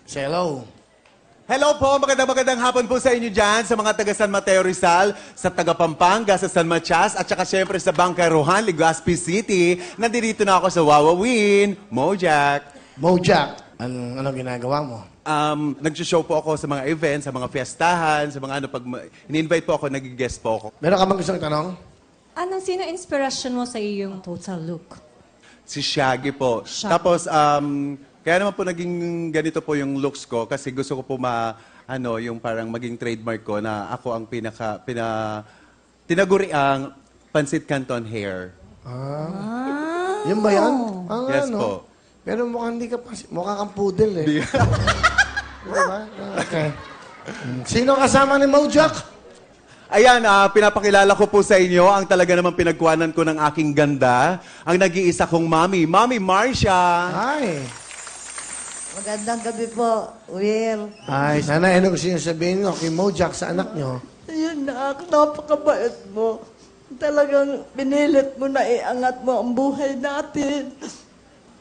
Say hello. Hello po, magandang hapon po sa inyo dyan, sa mga taga San Mateo Rizal, sa taga Pampanga, sa San Matias, at saka syempre sa Bangkaruhan, Legazpi City. Nandito na ako sa Wawawin, Mojack. Mojack, ano ginagawa mo? Nag-show po ako sa mga events, sa mga fiestahan, sa mga ano, pag in-invite po ako, nag-guest po ako. Meron ka bang gustong tanong? Sino inspiration mo sa iyong total look? Si Shaggy po. Shaggy. Tapos, kaya naman po naging ganito po yung looks ko kasi gusto ko po yung parang maging trademark ko na ako ang tinaguriang Pansit Canton hair. Yan ba yan? Yes po. Pero mukhang hindi ka mukha kang poodle eh. Di- Diba? Okay. Sino kasama ni Mojack? Ayan, pinapakilala ko po sa inyo ang talaga namang pinagkuhanan ko ng aking ganda, ang nag-iisa kong mami, Mami Marcia. Ay. Magandang gabi po, Will. Ay, sana ano gusto niyo sabihin nyo kay Mojack sa anak nyo? Ayun na, napakabait mo. Talagang pinilit mo na iangat mo ang buhay natin.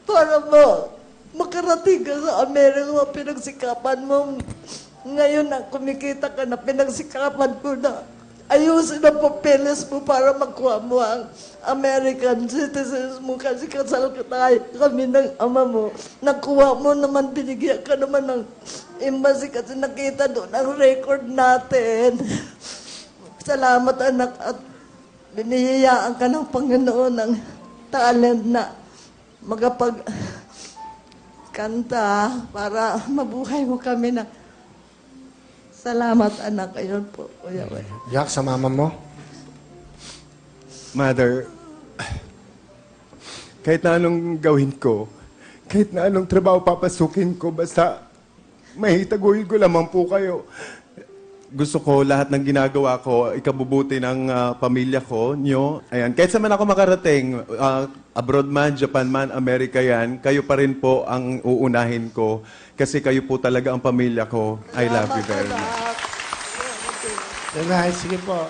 Para mo, makarating ka sa Amerika, pinagsikapan mo. Ngayon na kumikita ka na, pinagsikapan ko na. Ayusin ang papeles mo para makuha mo ang American citizens mo kasi kasal ka tayo kami ng ama mo. Nakuha mo naman, binigyan ka naman ng embassy kasi nakita doon ang record natin. Salamat anak at binihiyaan ka ng Panginoon ng talent na magapagkanta para mabuhay mo kami na. Salamat anak, ayun po. Kuya Will. Jack, sa mama mo? Mother, kahit na anong gawin ko, kahit na anong trabaho papasukin ko, basta mahitaguyod ko lamang po kayo. Gusto ko lahat ng ginagawa ko, ikabubuti ng pamilya ko, nyo. Ayan, kahit saan man ako makarating, abroad man, Japan man, Amerika yan, kayo pa rin po ang uunahin ko. Kasi kayo po talaga ang pamilya ko. I love you very much. Good night. Sige po.